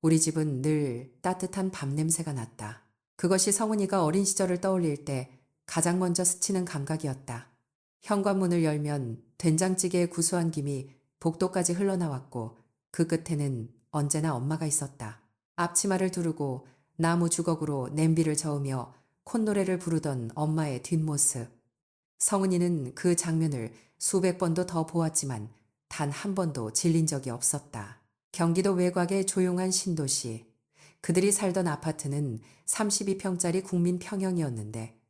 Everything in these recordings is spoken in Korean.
우리 집은 늘 따뜻한 밥 냄새가 났다. 그것이 성은이가 어린 시절을 떠올릴 때 가장 먼저 스치는 감각이었다. 현관문을 열면 된장찌개의 구수한 김이 복도까지 흘러나왔고 그 끝에는 언제나 엄마가 있었다. 앞치마를 두르고 나무 주걱으로 냄비를 저으며 콧노래를 부르던 엄마의 뒷모습. 성은이는 그 장면을 수백 번도 더 보았지만 단 한 번도 질린 적이 없었다. 경기도 외곽의 조용한 신도시. 그들이 살던 아파트는 32평짜리 국민 평형이었는데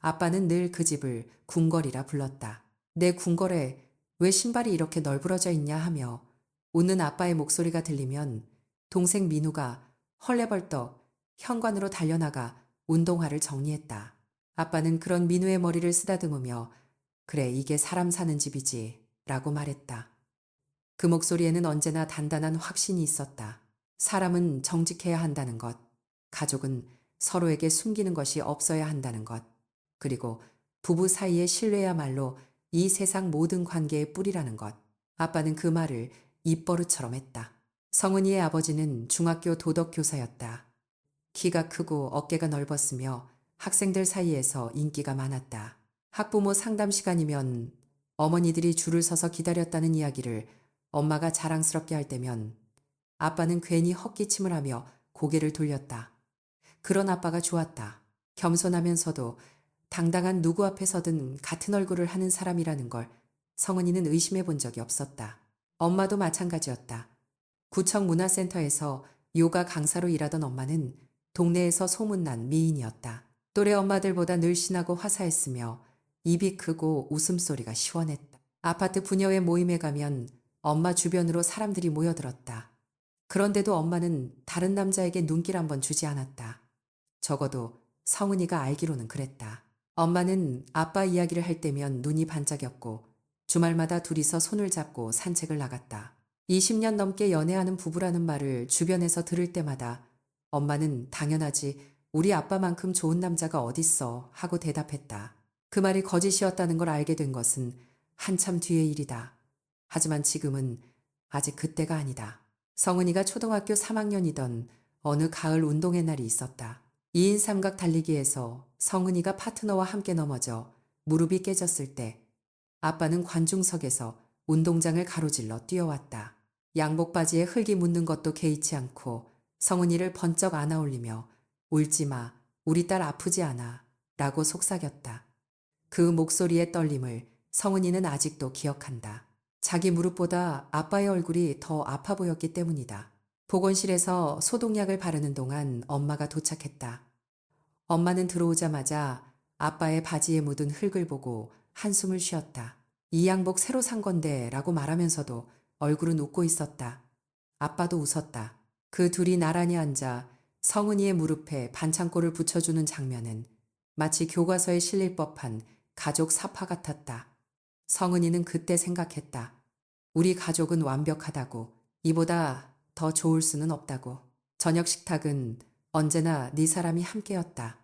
아빠는 늘 그 집을 궁궐이라 불렀다. 내 궁궐에 왜 신발이 이렇게 널브러져 있냐 하며 웃는 아빠의 목소리가 들리면 동생 민우가 헐레벌떡 현관으로 달려나가 운동화를 정리했다. 아빠는 그런 민우의 머리를 쓰다듬으며 그래 이게 사람 사는 집이지 라고 말했다. 그 목소리에는 언제나 단단한 확신이 있었다. 사람은 정직해야 한다는 것, 가족은 서로에게 숨기는 것이 없어야 한다는 것, 그리고 부부 사이의 신뢰야말로 이 세상 모든 관계의 뿌리라는 것. 아빠는 그 말을 입버릇처럼 했다. 성은이의 아버지는 중학교 도덕교사였다. 키가 크고 어깨가 넓었으며 학생들 사이에서 인기가 많았다. 학부모 상담 시간이면 어머니들이 줄을 서서 기다렸다는 이야기를 엄마가 자랑스럽게 할 때면 아빠는 괜히 헛기침을 하며 고개를 돌렸다. 그런 아빠가 좋았다. 겸손하면서도 당당한 누구 앞에서든 같은 얼굴을 하는 사람이라는 걸 성은이는 의심해 본 적이 없었다. 엄마도 마찬가지였다. 구청 문화센터에서 요가 강사로 일하던 엄마는 동네에서 소문난 미인이었다. 또래 엄마들보다 늘씬하고 화사했으며 입이 크고 웃음소리가 시원했다. 아파트 부녀회 모임에 가면 엄마 주변으로 사람들이 모여들었다. 그런데도 엄마는 다른 남자에게 눈길 한번 주지 않았다. 적어도 성은이가 알기로는 그랬다. 엄마는 아빠 이야기를 할 때면 눈이 반짝였고 주말마다 둘이서 손을 잡고 산책을 나갔다. 20년 넘게 연애하는 부부라는 말을 주변에서 들을 때마다 엄마는 당연하지 우리 아빠만큼 좋은 남자가 어딨어 하고 대답했다. 그 말이 거짓이었다는 걸 알게 된 것은 한참 뒤의 일이다. 하지만 지금은 아직 그때가 아니다. 성은이가 초등학교 3학년이던 어느 가을 운동회 날이 있었다. 2인 삼각 달리기에서 성은이가 파트너와 함께 넘어져 무릎이 깨졌을 때 아빠는 관중석에서 운동장을 가로질러 뛰어왔다. 양복 바지에 흙이 묻는 것도 개의치 않고 성은이를 번쩍 안아올리며 울지 마, 우리 딸 아프지 않아 라고 속삭였다. 그 목소리의 떨림을 성은이는 아직도 기억한다. 자기 무릎보다 아빠의 얼굴이 더 아파 보였기 때문이다. 보건실에서 소독약을 바르는 동안 엄마가 도착했다. 엄마는 들어오자마자 아빠의 바지에 묻은 흙을 보고 한숨을 쉬었다. 이 양복 새로 산 건데 라고 말하면서도 얼굴은 웃고 있었다. 아빠도 웃었다. 그 둘이 나란히 앉아 성은이의 무릎에 반창고를 붙여주는 장면은 마치 교과서에 실릴 법한 가족 사파 같았다. 성은이는 그때 생각했다. 우리 가족은 완벽하다고, 이보다 더 좋을 수는 없다고. 저녁 식탁은 언제나 네 사람이 함께였다.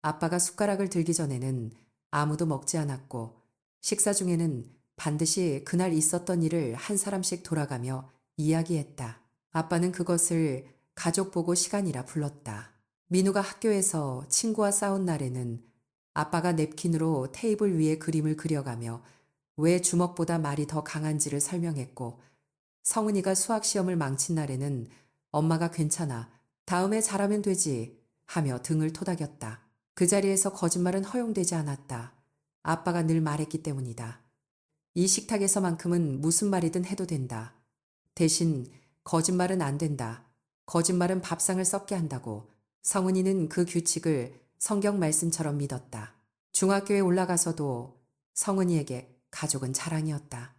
아빠가 숟가락을 들기 전에는 아무도 먹지 않았고 식사 중에는 반드시 그날 있었던 일을 한 사람씩 돌아가며 이야기했다. 아빠는 그것을 가족 보고 시간이라 불렀다. 민우가 학교에서 친구와 싸운 날에는 아빠가 냅킨으로 테이블 위에 그림을 그려가며 왜 주먹보다 말이 더 강한지를 설명했고 성은이가 수학시험을 망친 날에는 엄마가 괜찮아, 다음에 잘하면 되지 하며 등을 토닥였다. 그 자리에서 거짓말은 허용되지 않았다. 아빠가 늘 말했기 때문이다. 이 식탁에서만큼은 무슨 말이든 해도 된다. 대신 거짓말은 안 된다. 거짓말은 밥상을 썩게 한다고. 성은이는 그 규칙을 성경 말씀처럼 믿었다. 중학교에 올라가서도 성은이에게 가족은 자랑이었다.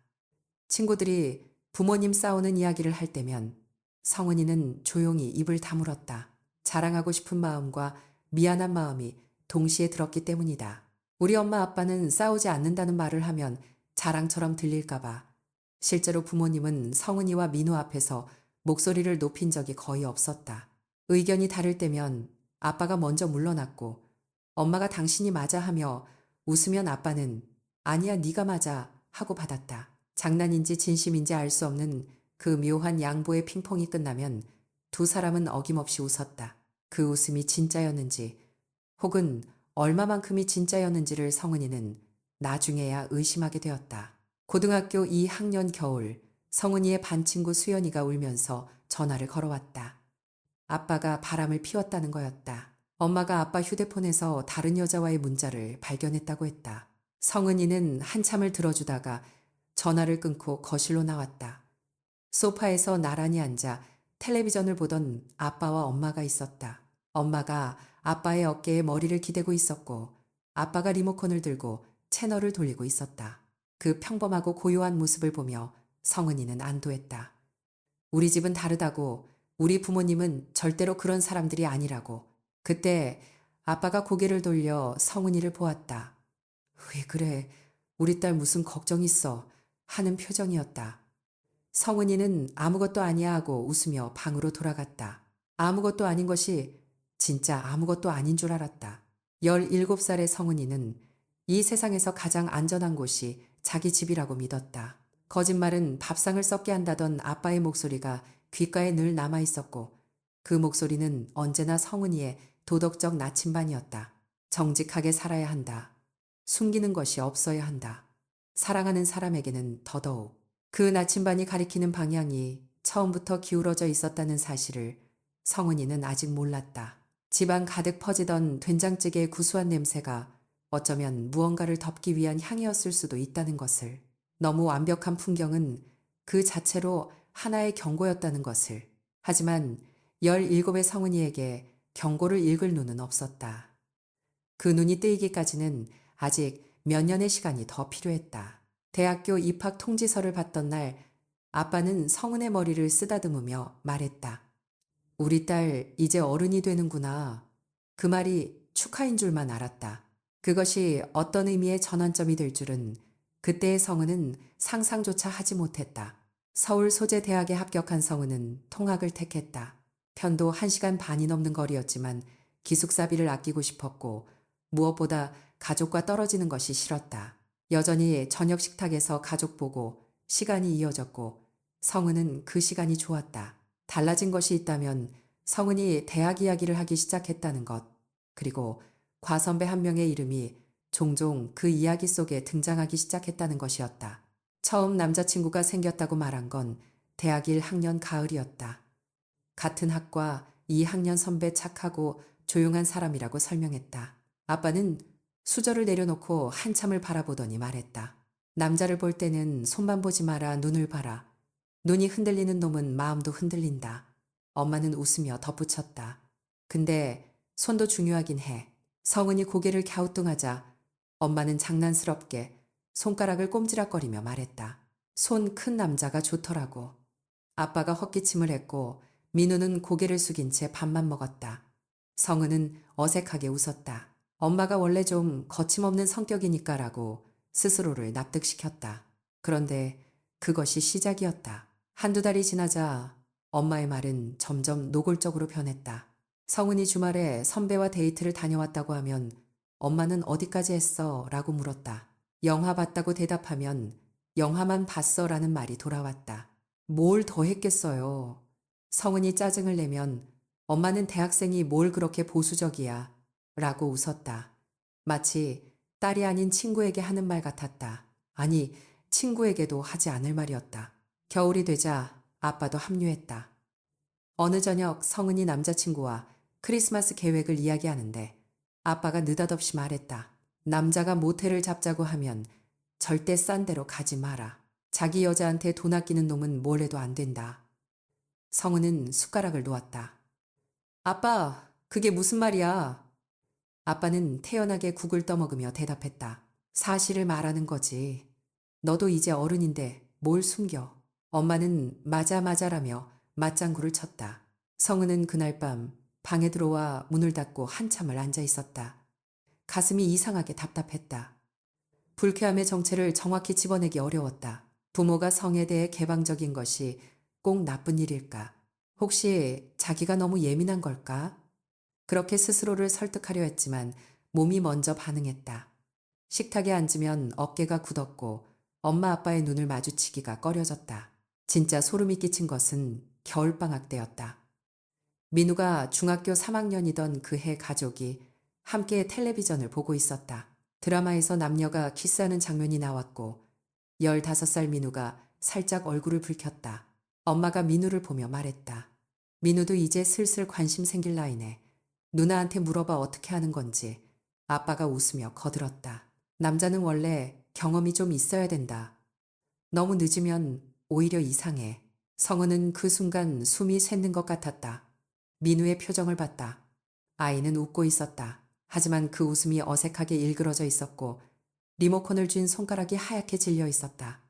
친구들이 부모님 싸우는 이야기를 할 때면 성은이는 조용히 입을 다물었다. 자랑하고 싶은 마음과 미안한 마음이 동시에 들었기 때문이다. 우리 엄마 아빠는 싸우지 않는다는 말을 하면 자랑처럼 들릴까봐. 실제로 부모님은 성은이와 민우 앞에서 목소리를 높인 적이 거의 없었다. 의견이 다를 때면 아빠가 먼저 물러났고 엄마가 당신이 맞아 하며 웃으면 아빠는 아니야 네가 맞아 하고 받았다. 장난인지 진심인지 알 수 없는 그 묘한 양보의 핑퐁이 끝나면 두 사람은 어김없이 웃었다. 그 웃음이 진짜였는지 혹은 얼마만큼이 진짜였는지를 성은이는 나중에야 의심하게 되었다. 고등학교 2학년 겨울 성은이의 반 친구 수연이가 울면서 전화를 걸어왔다. 아빠가 바람을 피웠다는 거였다. 엄마가 아빠 휴대폰에서 다른 여자와의 문자를 발견했다고 했다. 성은이는 한참을 들어주다가 전화를 끊고 거실로 나왔다. 소파에서 나란히 앉아 텔레비전을 보던 아빠와 엄마가 있었다. 엄마가 아빠의 어깨에 머리를 기대고 있었고 아빠가 리모컨을 들고 채널을 돌리고 있었다. 그 평범하고 고요한 모습을 보며 성은이는 안도했다. 우리 집은 다르다고, 우리 부모님은 절대로 그런 사람들이 아니라고. 그때 아빠가 고개를 돌려 성은이를 보았다. 왜 그래? 우리 딸 무슨 걱정 있어? 하는 표정이었다. 성은이는 아무것도 아니야 하고 웃으며 방으로 돌아갔다. 아무것도 아닌 것이 진짜 아무것도 아닌 줄 알았다. 17살의 성은이는 이 세상에서 가장 안전한 곳이 자기 집이라고 믿었다. 거짓말은 밥상을 썩게 한다던 아빠의 목소리가 귓가에 늘 남아 있었고 그 목소리는 언제나 성은이의 도덕적 나침반이었다. 정직하게 살아야 한다. 숨기는 것이 없어야 한다. 사랑하는 사람에게는 더더욱. 그 나침반이 가리키는 방향이 처음부터 기울어져 있었다는 사실을 성은이는 아직 몰랐다. 집안 가득 퍼지던 된장찌개의 구수한 냄새가 어쩌면 무언가를 덮기 위한 향이었을 수도 있다는 것을, 너무 완벽한 풍경은 그 자체로 하나의 경고였다는 것을. 하지만 17의 성은이에게 경고를 읽을 눈은 없었다. 그 눈이 뜨이기까지는 아직 몇 년의 시간이 더 필요했다. 대학교 입학 통지서를 받던 날 아빠는 성은의 머리를 쓰다듬으며 말했다. 우리 딸 이제 어른이 되는구나. 그 말이 축하인 줄만 알았다. 그것이 어떤 의미의 전환점이 될 줄은 그때의 성은은 상상조차 하지 못했다. 서울 소재대학에 합격한 성은은 통학을 택했다. 편도 1시간 반이 넘는 거리였지만 기숙사비를 아끼고 싶었고 무엇보다 가족과 떨어지는 것이 싫었다. 여전히 저녁 식탁에서 가족 보고 시간이 이어졌고 성은은 그 시간이 좋았다. 달라진 것이 있다면 성은이 대학 이야기를 하기 시작했다는 것, 그리고 과선배 한 명의 이름이 종종 그 이야기 속에 등장하기 시작했다는 것이었다. 처음 남자친구가 생겼다고 말한 건 대학 1학년 가을이었다. 같은 학과 2학년 선배 착하고 조용한 사람이라고 설명했다. 아빠는 수저를 내려놓고 한참을 바라보더니 말했다. 남자를 볼 때는 손만 보지 마라, 눈을 봐라. 눈이 흔들리는 놈은 마음도 흔들린다. 엄마는 웃으며 덧붙였다. 근데 손도 중요하긴 해. 성은이 고개를 갸우뚱하자 엄마는 장난스럽게 손가락을 꼼지락거리며 말했다. 손 큰 남자가 좋더라고. 아빠가 헛기침을 했고 민우는 고개를 숙인 채 밥만 먹었다. 성은은 어색하게 웃었다. 엄마가 원래 좀 거침없는 성격이니까라고 스스로를 납득시켰다. 그런데 그것이 시작이었다. 한두 달이 지나자 엄마의 말은 점점 노골적으로 변했다. 성은이 주말에 선배와 데이트를 다녀왔다고 하면 엄마는 어디까지 했어? 라고 물었다. 영화 봤다고 대답하면 영화만 봤어? 라는 말이 돌아왔다. 뭘 더 했겠어요? 성은이 짜증을 내면 엄마는 대학생이 뭘 그렇게 보수적이야? 라고 웃었다. 마치 딸이 아닌 친구에게 하는 말 같았다. 아니, 친구에게도 하지 않을 말이었다. 겨울이 되자 아빠도 합류했다. 어느 저녁 성은이 남자친구와 크리스마스 계획을 이야기하는데 아빠가 느닷없이 말했다. 남자가 모텔을 잡자고 하면 절대 싼 데로 가지 마라. 자기 여자한테 돈 아끼는 놈은 뭘 해도 안 된다. 성은은 숟가락을 놓았다. 아빠, 그게 무슨 말이야? 아빠는 태연하게 국을 떠먹으며 대답했다. 사실을 말하는 거지. 너도 이제 어른인데 뭘 숨겨. 엄마는 맞아라며 맞장구를 쳤다. 성은은 그날 밤 방에 들어와 문을 닫고 한참을 앉아 있었다. 가슴이 이상하게 답답했다. 불쾌함의 정체를 정확히 집어내기 어려웠다. 부모가 성에 대해 개방적인 것이 꼭 나쁜 일일까? 혹시 자기가 너무 예민한 걸까? 그렇게 스스로를 설득하려 했지만 몸이 먼저 반응했다. 식탁에 앉으면 어깨가 굳었고 엄마 아빠의 눈을 마주치기가 꺼려졌다. 진짜 소름이 끼친 것은 겨울방학 때였다. 민우가 중학교 3학년이던 그 해 가족이 함께 텔레비전을 보고 있었다. 드라마에서 남녀가 키스하는 장면이 나왔고 15살 민우가 살짝 얼굴을 붉혔다. 엄마가 민우를 보며 말했다. 민우도 이제 슬슬 관심 생길 나이네. 누나한테 물어봐 어떻게 하는 건지. 아빠가 웃으며 거들었다. 남자는 원래 경험이 좀 있어야 된다. 너무 늦으면 오히려 이상해. 성은은 그 순간 숨이 샜는 것 같았다. 민우의 표정을 봤다. 아이는 웃고 있었다. 하지만 그 웃음이 어색하게 일그러져 있었고 리모컨을 쥔 손가락이 하얗게 질려 있었다.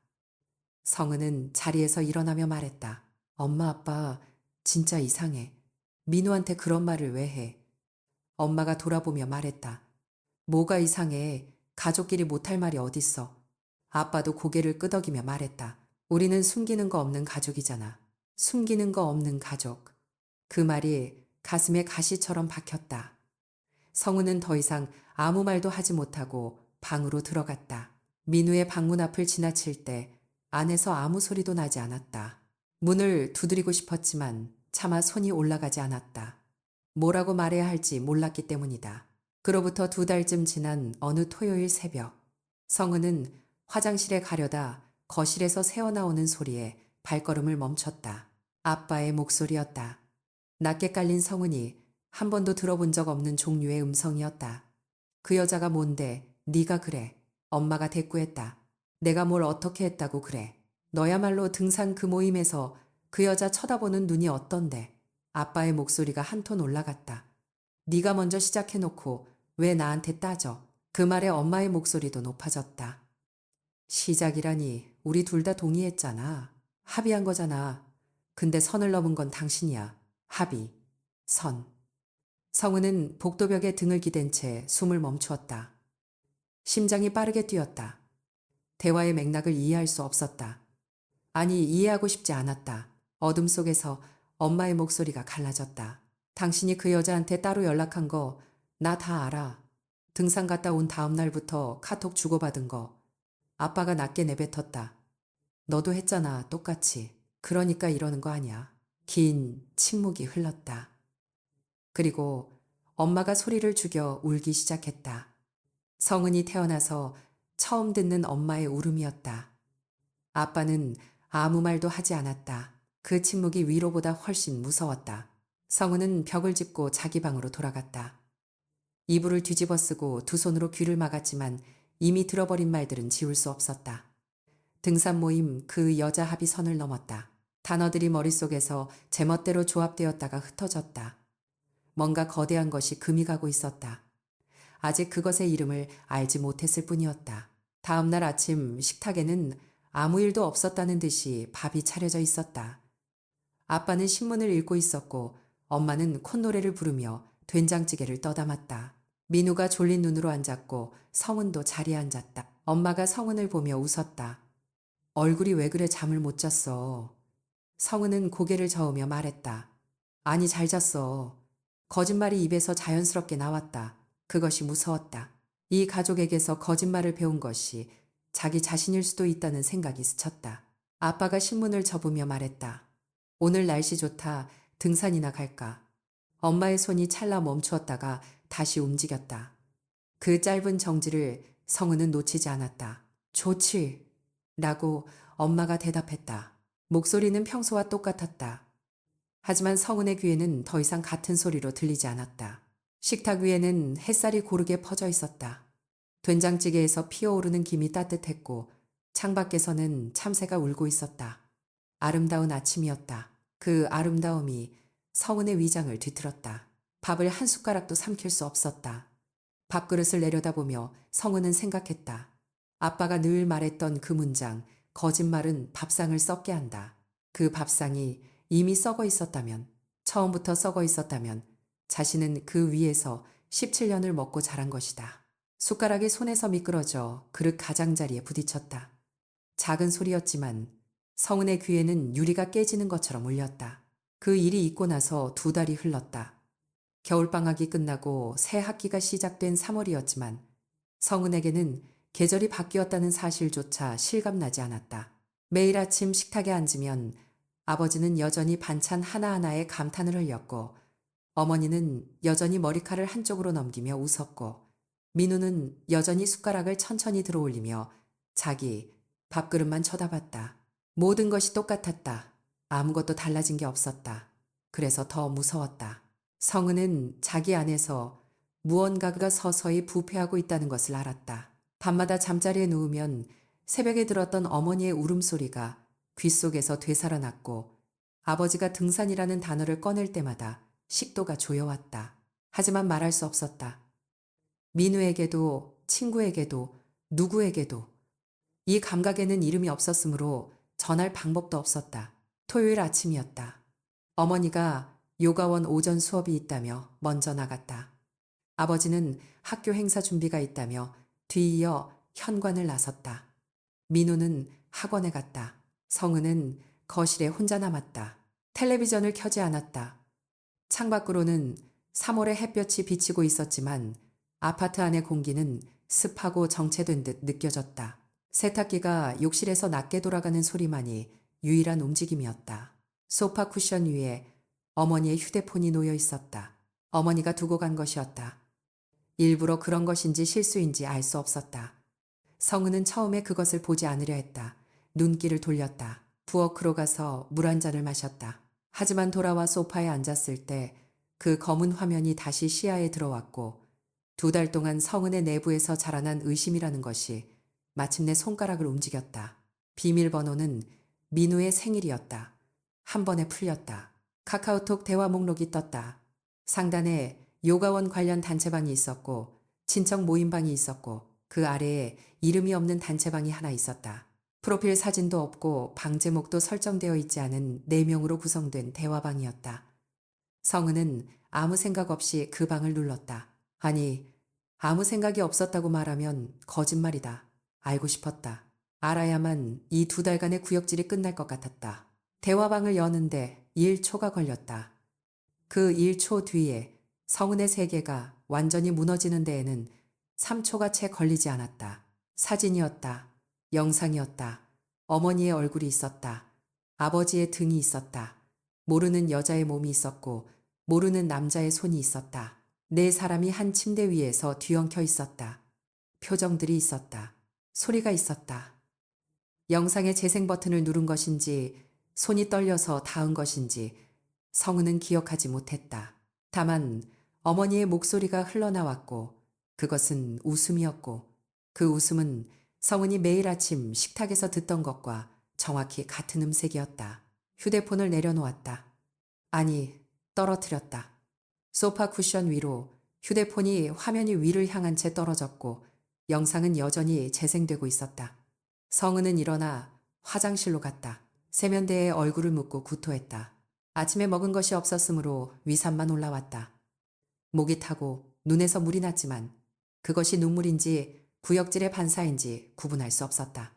성은은 자리에서 일어나며 말했다. 엄마 아빠 진짜 이상해. 민우한테 그런 말을 왜 해? 엄마가 돌아보며 말했다. 뭐가 이상해. 가족끼리 못할 말이 어딨어. 아빠도 고개를 끄덕이며 말했다. 우리는 숨기는 거 없는 가족이잖아. 숨기는 거 없는 가족. 그 말이 가슴에 가시처럼 박혔다. 성우는 더 이상 아무 말도 하지 못하고 방으로 들어갔다. 민우의 방문 앞을 지나칠 때 안에서 아무 소리도 나지 않았다. 문을 두드리고 싶었지만 차마 손이 올라가지 않았다. 뭐라고 말해야 할지 몰랐기 때문이다. 그로부터 2달쯤 지난 어느 토요일 새벽, 성은은 화장실에 가려다 거실에서 새어나오는 소리에 발걸음을 멈췄다. 아빠의 목소리였다. 낮게 깔린 성은이 한 번도 들어본 적 없는 종류의 음성이었다. 그 여자가 뭔데 네가 그래. 엄마가 대꾸했다. 내가 뭘 어떻게 했다고 그래. 너야말로 등산 그 모임에서 그 여자 쳐다보는 눈이 어떤데. 아빠의 목소리가 한 톤 올라갔다. 네가 먼저 시작해놓고 왜 나한테 따져. 그 말에 엄마의 목소리도 높아졌다. 시작이라니 우리 둘 다 동의했잖아. 합의한 거잖아. 근데 선을 넘은 건 당신이야. 합의, 선. 성은은 복도벽에 등을 기댄 채 숨을 멈추었다. 심장이 빠르게 뛰었다. 대화의 맥락을 이해할 수 없었다. 아니, 이해하고 싶지 않았다. 어둠 속에서 엄마의 목소리가 갈라졌다. 당신이 그 여자한테 따로 연락한 거 나 다 알아. 등산 갔다 온 다음 날부터 카톡 주고받은 거. 아빠가 낮게 내뱉었다. 너도 했잖아, 똑같이. 그러니까 이러는 거 아니야. 긴 침묵이 흘렀다. 그리고 엄마가 소리를 죽여 울기 시작했다. 성은이 태어나서 처음 듣는 엄마의 울음이었다. 아빠는 아무 말도 하지 않았다. 그 침묵이 위로보다 훨씬 무서웠다. 성은은 벽을 짚고 자기 방으로 돌아갔다. 이불을 뒤집어 쓰고 두 손으로 귀를 막았지만 이미 들어버린 말들은 지울 수 없었다. 등산 모임 그 여자 합의 선을 넘었다. 단어들이 머릿속에서 제멋대로 조합되었다가 흩어졌다. 뭔가 거대한 것이 금이 가고 있었다. 아직 그것의 이름을 알지 못했을 뿐이었다. 다음 날 아침 식탁에는 아무 일도 없었다는 듯이 밥이 차려져 있었다. 아빠는 신문을 읽고 있었고 엄마는 콧노래를 부르며 된장찌개를 떠담았다. 민우가 졸린 눈으로 앉았고 성은도 자리에 앉았다. 엄마가 성은을 보며 웃었다. 얼굴이 왜 그래 잠을 못 잤어. 성은은 고개를 저으며 말했다. 아니 잘 잤어. 거짓말이 입에서 자연스럽게 나왔다. 그것이 무서웠다. 이 가족에게서 거짓말을 배운 것이 자기 자신일 수도 있다는 생각이 스쳤다. 아빠가 신문을 접으며 말했다. 오늘 날씨 좋다. 등산이나 갈까? 엄마의 손이 찰나 멈추었다가 다시 움직였다. 그 짧은 정지를 성은은 놓치지 않았다. 좋지. 라고 엄마가 대답했다. 목소리는 평소와 똑같았다. 하지만 성은의 귀에는 더 이상 같은 소리로 들리지 않았다. 식탁 위에는 햇살이 고르게 퍼져 있었다. 된장찌개에서 피어오르는 김이 따뜻했고 창밖에서는 참새가 울고 있었다. 아름다운 아침이었다. 그 아름다움이 성은의 위장을 뒤틀었다. 밥을 한 숟가락도 삼킬 수 없었다. 밥그릇을 내려다보며 성은은 생각했다. 아빠가 늘 말했던 그 문장, 거짓말은 밥상을 썩게 한다. 그 밥상이 이미 썩어 있었다면, 처음부터 썩어 있었다면 자신은 그 위에서 17년을 먹고 자란 것이다. 숟가락이 손에서 미끄러져 그릇 가장자리에 부딪혔다. 작은 소리였지만 성은의 귀에는 유리가 깨지는 것처럼 울렸다. 그 일이 있고 나서 2달이 흘렀다. 겨울방학이 끝나고 새 학기가 시작된 3월이었지만 성은에게는 계절이 바뀌었다는 사실조차 실감나지 않았다. 매일 아침 식탁에 앉으면 아버지는 여전히 반찬 하나하나에 감탄을 흘렸고 어머니는 여전히 머리칼을 한쪽으로 넘기며 웃었고 민우는 여전히 숟가락을 천천히 들어올리며 자기 밥그릇만 쳐다봤다. 모든 것이 똑같았다. 아무것도 달라진 게 없었다. 그래서 더 무서웠다. 성은은 자기 안에서 무언가가 서서히 부패하고 있다는 것을 알았다. 밤마다 잠자리에 누우면 새벽에 들었던 어머니의 울음소리가 귓속에서 되살아났고 아버지가 등산이라는 단어를 꺼낼 때마다 식도가 조여왔다. 하지만 말할 수 없었다. 민우에게도 친구에게도 누구에게도 이 감각에는 이름이 없었으므로 전할 방법도 없었다. 토요일 아침이었다. 어머니가 요가원 오전 수업이 있다며 먼저 나갔다. 아버지는 학교 행사 준비가 있다며 뒤이어 현관을 나섰다. 민우는 학원에 갔다. 성은은 거실에 혼자 남았다. 텔레비전을 켜지 않았다. 창밖으로는 3월의 햇볕이 비치고 있었지만 아파트 안의 공기는 습하고 정체된 듯 느껴졌다. 세탁기가 욕실에서 낮게 돌아가는 소리만이 유일한 움직임이었다. 소파 쿠션 위에 어머니의 휴대폰이 놓여 있었다. 어머니가 두고 간 것이었다. 일부러 그런 것인지 실수인지 알 수 없었다. 성은은 처음에 그것을 보지 않으려 했다. 눈길을 돌렸다. 부엌으로 가서 물 한 잔을 마셨다. 하지만 돌아와 소파에 앉았을 때 그 검은 화면이 다시 시야에 들어왔고 2달 동안 성은의 내부에서 자라난 의심이라는 것이 마침내 손가락을 움직였다. 비밀번호는 민우의 생일이었다. 한 번에 풀렸다. 카카오톡 대화 목록이 떴다. 상단에 요가원 관련 단체방이 있었고 친척 모임방이 있었고 그 아래에 이름이 없는 단체방이 하나 있었다. 프로필 사진도 없고 방 제목도 설정되어 있지 않은 4명으로 구성된 대화방이었다. 성은은 아무 생각 없이 그 방을 눌렀다. 아니, 아무 생각이 없었다고 말하면 거짓말이다. 알고 싶었다. 알아야만 이 2달간의 구역질이 끝날 것 같았다. 대화방을 여는데 1초가 걸렸다. 그 1초 뒤에 성은의 세계가 완전히 무너지는 데에는 3초가 채 걸리지 않았다. 사진이었다. 영상이었다. 어머니의 얼굴이 있었다. 아버지의 등이 있었다. 모르는 여자의 몸이 있었고 모르는 남자의 손이 있었다. 4사람이 한 침대 위에서 뒤엉켜 있었다. 표정들이 있었다. 소리가 있었다. 영상의 재생 버튼을 누른 것인지 손이 떨려서 닿은 것인지 성은은 기억하지 못했다. 다만 어머니의 목소리가 흘러나왔고 그것은 웃음이었고 그 웃음은 성은이 매일 아침 식탁에서 듣던 것과 정확히 같은 음색이었다. 휴대폰을 내려놓았다. 아니, 떨어뜨렸다. 소파 쿠션 위로 휴대폰이 화면이 위를 향한 채 떨어졌고 영상은 여전히 재생되고 있었다. 성은은 일어나 화장실로 갔다. 세면대에 얼굴을 묻고 구토했다. 아침에 먹은 것이 없었으므로 위산만 올라왔다. 목이 타고 눈에서 물이 났지만 그것이 눈물인지 구역질의 반사인지 구분할 수 없었다.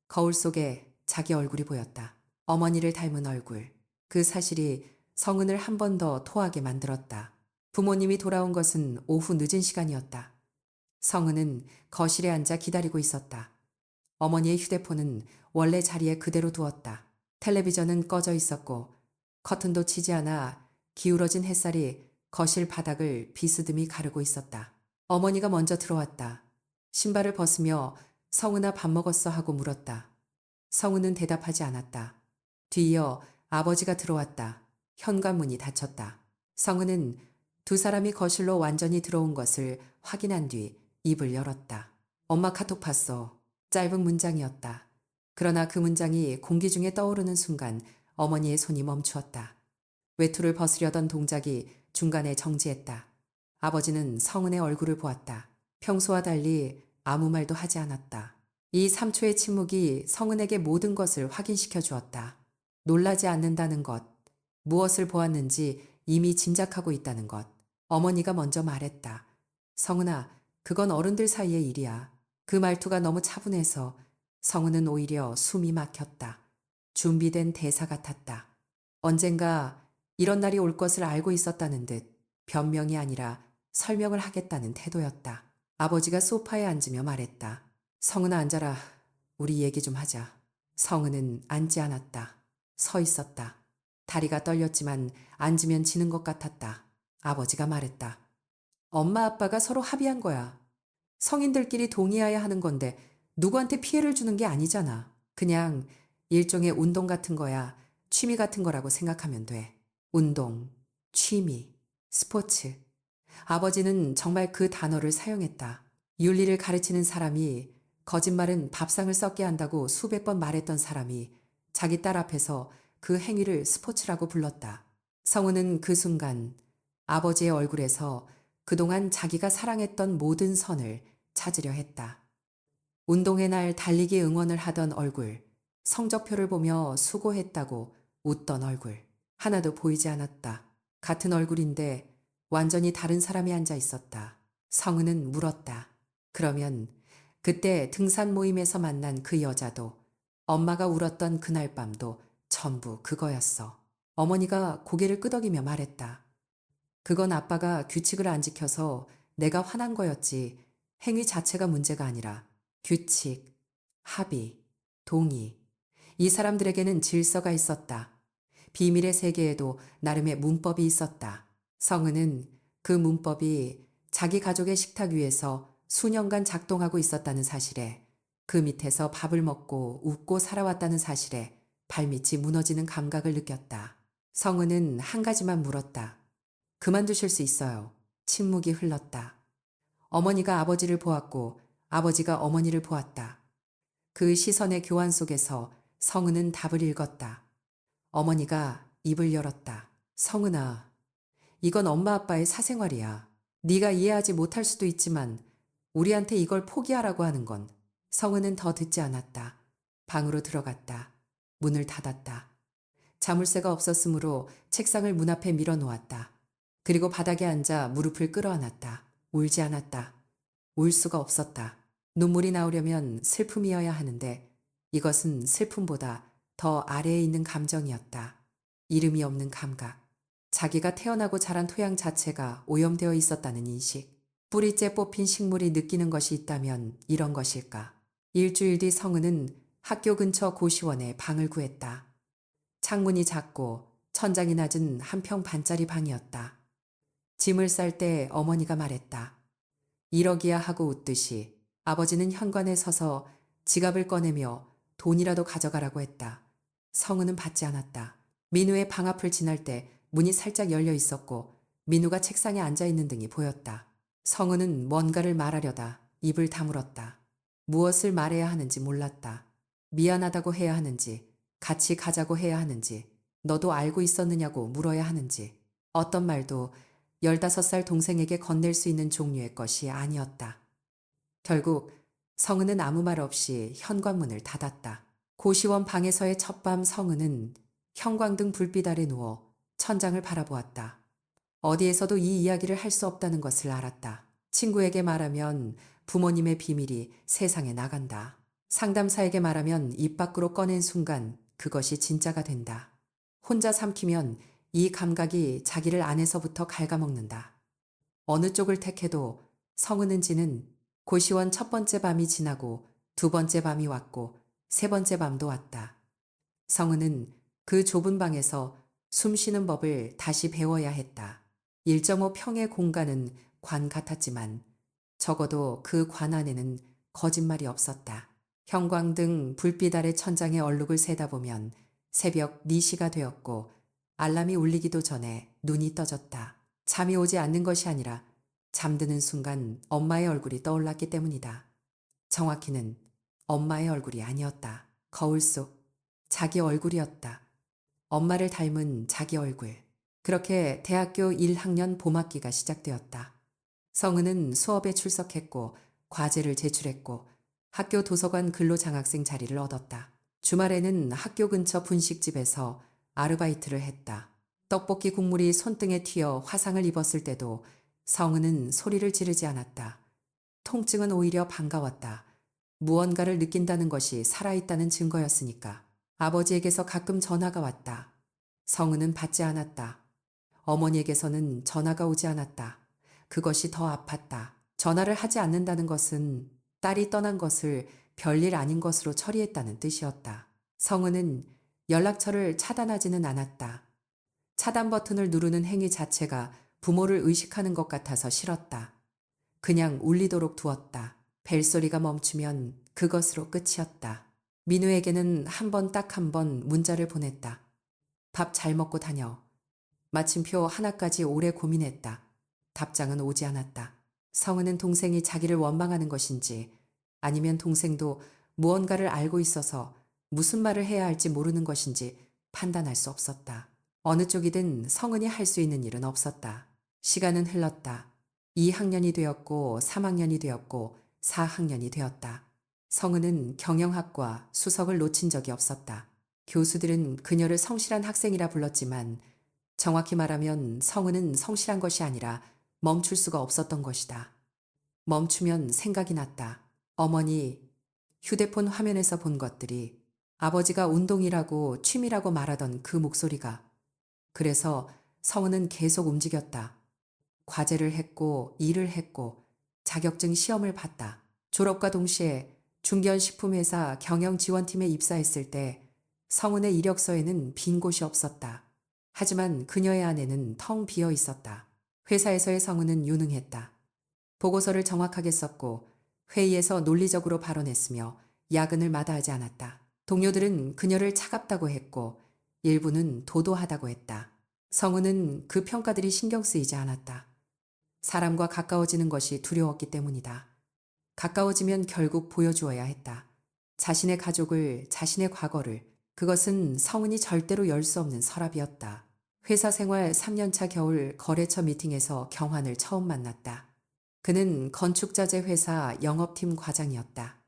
거울 속에 자기 얼굴이 보였다. 어머니를 닮은 얼굴. 그 사실이 성은을 한 번 더 토하게 만들었다. 부모님이 돌아온 것은 오후 늦은 시간이었다. 성은은 거실에 앉아 기다리고 있었다. 어머니의 휴대폰은 원래 자리에 그대로 두었다. 텔레비전은 꺼져 있었고 커튼도 치지 않아 기울어진 햇살이 거실 바닥을 비스듬히 가르고 있었다. 어머니가 먼저 들어왔다. 신발을 벗으며 성은아 밥 먹었어 하고 물었다. 성은은 대답하지 않았다. 뒤이어 아버지가 들어왔다. 현관문이 닫혔다. 성은은 2사람이 거실로 완전히 들어온 것을 확인한 뒤 입을 열었다. 엄마 카톡 봤어. 짧은 문장이었다. 그러나 그 문장이 공기 중에 떠오르는 순간 어머니의 손이 멈추었다. 외투를 벗으려던 동작이 중간에 정지했다. 아버지는 성은의 얼굴을 보았다. 평소와 달리 아무 말도 하지 않았다. 이 3초의 침묵이 성은에게 모든 것을 확인시켜 주었다. 놀라지 않는다는 것, 무엇을 보았는지 이미 짐작하고 있다는 것. 어머니가 먼저 말했다. 성은아, 그건 어른들 사이의 일이야. 그 말투가 너무 차분해서 성은은 오히려 숨이 막혔다. 준비된 대사 같았다. 언젠가 이런 날이 올 것을 알고 있었다는 듯 변명이 아니라 설명을 하겠다는 태도였다. 아버지가 소파에 앉으며 말했다. 성은아 앉아라. 우리 얘기 좀 하자. 성은은 앉지 않았다. 서 있었다. 다리가 떨렸지만 앉으면 지는 것 같았다. 아버지가 말했다. 엄마 아빠가 서로 합의한 거야. 성인들끼리 동의해야 하는 건데 누구한테 피해를 주는 게 아니잖아. 그냥 일종의 운동 같은 거야. 취미 같은 거라고 생각하면 돼. 운동, 취미, 스포츠. 아버지는 정말 그 단어를 사용했다. 윤리를 가르치는 사람이 거짓말은 밥상을 썩게 한다고 수백 번 말했던 사람이 자기 딸 앞에서 그 행위를 스포츠라고 불렀다. 성우는 그 순간 아버지의 얼굴에서 그동안 자기가 사랑했던 모든 선을 찾으려 했다. 운동의 날 달리기 응원을 하던 얼굴, 성적표를 보며 수고했다고 웃던 얼굴, 하나도 보이지 않았다. 같은 얼굴인데 완전히 다른 사람이 앉아 있었다. 성은은 물었다. 그러면 그때 등산 모임에서 만난 그 여자도 엄마가 울었던 그날 밤도 전부 그거였어. 어머니가 고개를 끄덕이며 말했다. 그건 아빠가 규칙을 안 지켜서 내가 화난 거였지 행위 자체가 문제가 아니라 규칙, 합의, 동의. 이 사람들에게는 질서가 있었다. 비밀의 세계에도 나름의 문법이 있었다. 성은은 그 문법이 자기 가족의 식탁 위에서 수년간 작동하고 있었다는 사실에 그 밑에서 밥을 먹고 웃고 살아왔다는 사실에 발밑이 무너지는 감각을 느꼈다. 성은은 한 가지만 물었다. 그만두실 수 있어요. 침묵이 흘렀다. 어머니가 아버지를 보았고 아버지가 어머니를 보았다. 그 시선의 교환 속에서 성은은 답을 읽었다. 어머니가 입을 열었다. 성은아, 이건 엄마 아빠의 사생활이야. 네가 이해하지 못할 수도 있지만 우리한테 이걸 포기하라고 하는 건. 성은은 더 듣지 않았다. 방으로 들어갔다. 문을 닫았다. 자물쇠가 없었으므로 책상을 문 앞에 밀어놓았다. 그리고 바닥에 앉아 무릎을 끌어안았다. 울지 않았다. 울 수가 없었다. 눈물이 나오려면 슬픔이어야 하는데 이것은 슬픔보다 더 아래에 있는 감정이었다. 이름이 없는 감각. 자기가 태어나고 자란 토양 자체가 오염되어 있었다는 인식. 뿌리째 뽑힌 식물이 느끼는 것이 있다면 이런 것일까. 일주일 뒤 성은은 학교 근처 고시원에 방을 구했다. 창문이 작고 천장이 낮은 한 평 반짜리 방이었다. 짐을 쌀 때 어머니가 말했다. 1억이야 하고 웃듯이 아버지는 현관에 서서 지갑을 꺼내며 돈이라도 가져가라고 했다. 성은은 받지 않았다. 민우의 방 앞을 지날 때 문이 살짝 열려 있었고 민우가 책상에 앉아 있는 등이 보였다. 성은은 뭔가를 말하려다 입을 다물었다. 무엇을 말해야 하는지 몰랐다. 미안하다고 해야 하는지, 같이 가자고 해야 하는지, 너도 알고 있었느냐고 물어야 하는지, 어떤 말도 15살 동생에게 건넬 수 있는 종류의 것이 아니었다. 결국 성은은 아무 말 없이 현관문을 닫았다. 고시원 방에서의 첫밤 성은은 형광등 불빛 아래 누워 천장을 바라보았다. 어디에서도 이 이야기를 할 수 없다는 것을 알았다. 친구에게 말하면 부모님의 비밀이 세상에 나간다. 상담사에게 말하면 입 밖으로 꺼낸 순간 그것이 진짜가 된다. 혼자 삼키면 이 감각이 자기를 안에서부터 갉아먹는다. 어느 쪽을 택해도 성은은지는 고시원 첫 번째 밤이 지나고 두 번째 밤이 왔고 세 번째 밤도 왔다. 성은은 그 좁은 방에서 숨 쉬는 법을 다시 배워야 했다. 1.5평의 공간은 관 같았지만 적어도 그 관 안에는 거짓말이 없었다. 형광등 불빛 아래 천장의 얼룩을 세다 보면 새벽 4시가 되었고 알람이 울리기도 전에 눈이 떠졌다. 잠이 오지 않는 것이 아니라 잠드는 순간 엄마의 얼굴이 떠올랐기 때문이다. 정확히는 엄마의 얼굴이 아니었다. 거울 속 자기 얼굴이었다. 엄마를 닮은 자기 얼굴. 그렇게 대학교 1학년 봄학기가 시작되었다. 성은은 수업에 출석했고 과제를 제출했고 학교 도서관 근로장학생 자리를 얻었다. 주말에는 학교 근처 분식집에서 아르바이트를 했다. 떡볶이 국물이 손등에 튀어 화상을 입었을 때도 성은은 소리를 지르지 않았다. 통증은 오히려 반가웠다. 무언가를 느낀다는 것이 살아있다는 증거였으니까. 아버지에게서 가끔 전화가 왔다. 성은은 받지 않았다. 어머니에게서는 전화가 오지 않았다. 그것이 더 아팠다. 전화를 하지 않는다는 것은 딸이 떠난 것을 별일 아닌 것으로 처리했다는 뜻이었다. 성은은 연락처를 차단하지는 않았다. 차단 버튼을 누르는 행위 자체가 부모를 의식하는 것 같아서 싫었다. 그냥 울리도록 두었다. 벨소리가 멈추면 그것으로 끝이었다. 민우에게는 한 번 딱 한 번 문자를 보냈다. 밥 잘 먹고 다녀. 마침표 하나까지 오래 고민했다. 답장은 오지 않았다. 성은은 동생이 자기를 원망하는 것인지 아니면 동생도 무언가를 알고 있어서 무슨 말을 해야 할지 모르는 것인지 판단할 수 없었다. 어느 쪽이든 성은이 할 수 있는 일은 없었다. 시간은 흘렀다. 2학년이 되었고 3학년이 되었고 4학년이 되었다. 성은은 경영학과 수석을 놓친 적이 없었다. 교수들은 그녀를 성실한 학생이라 불렀지만 정확히 말하면 성은은 성실한 것이 아니라 멈출 수가 없었던 것이다. 멈추면 생각이 났다. 어머니 휴대폰 화면에서 본 것들이, 아버지가 운동이라고 취미라고 말하던 그 목소리가. 그래서 성은은 계속 움직였다. 과제를 했고 일을 했고 자격증 시험을 봤다. 졸업과 동시에 중견식품회사 경영지원팀에 입사했을 때 성은의 이력서에는 빈 곳이 없었다. 하지만 그녀의 안에는 텅 비어 있었다. 회사에서의 성은은 유능했다. 보고서를 정확하게 썼고 회의에서 논리적으로 발언했으며 야근을 마다하지 않았다. 동료들은 그녀를 차갑다고 했고 일부는 도도하다고 했다. 성은은 그 평가들이 신경 쓰이지 않았다. 사람과 가까워지는 것이 두려웠기 때문이다. 가까워지면 결국 보여주어야 했다. 자신의 가족을, 자신의 과거를. 그것은 성은이 절대로 열 수 없는 서랍이었다. 회사 생활 3년차 겨울 거래처 미팅에서 경환을 처음 만났다. 그는 건축자재 회사 영업팀 과장이었다.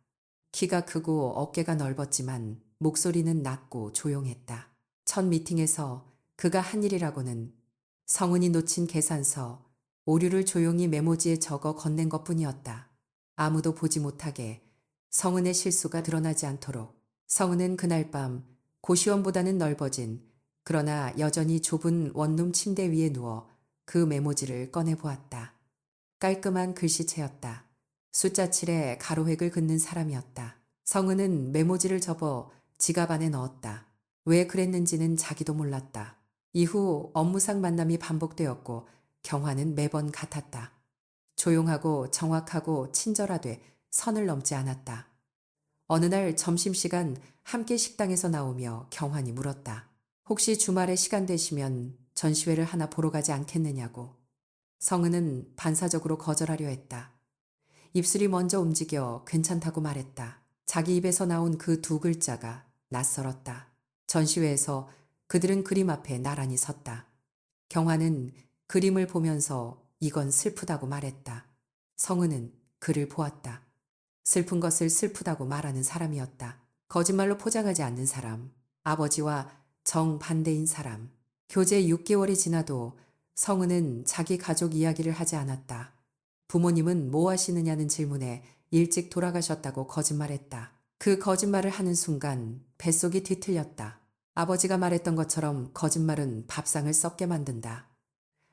키가 크고 어깨가 넓었지만 목소리는 낮고 조용했다. 첫 미팅에서 그가 한 일이라고는 성은이 놓친 계산서, 오류를 조용히 메모지에 적어 건넨 것뿐이었다. 아무도 보지 못하게, 성은의 실수가 드러나지 않도록. 성은은 그날 밤 고시원보다는 넓어진 그러나 여전히 좁은 원룸 침대 위에 누워 그 메모지를 꺼내보았다. 깔끔한 글씨체였다. 숫자 7에 가로획을 긋는 사람이었다. 성은은 메모지를 접어 지갑 안에 넣었다. 왜 그랬는지는 자기도 몰랐다. 이후 업무상 만남이 반복되었고 경화는 매번 같았다. 조용하고 정확하고 친절하되 선을 넘지 않았다. 어느 날 점심시간 함께 식당에서 나오며 경환이 물었다. 혹시 주말에 시간 되시면 전시회를 하나 보러 가지 않겠느냐고. 성은은 반사적으로 거절하려 했다. 입술이 먼저 움직여 괜찮다고 말했다. 자기 입에서 나온 그 두 글자가 낯설었다. 전시회에서 그들은 그림 앞에 나란히 섰다. 경화는 그림을 보면서 이건 슬프다고 말했다. 성은은 그를 보았다. 슬픈 것을 슬프다고 말하는 사람이었다. 거짓말로 포장하지 않는 사람, 아버지와 정반대인 사람. 교제 6개월이 지나도 성은은 자기 가족 이야기를 하지 않았다. 부모님은 뭐 하시느냐는 질문에 일찍 돌아가셨다고 거짓말했다. 그 거짓말을 하는 순간 뱃속이 뒤틀렸다. 아버지가 말했던 것처럼 거짓말은 밥상을 썩게 만든다.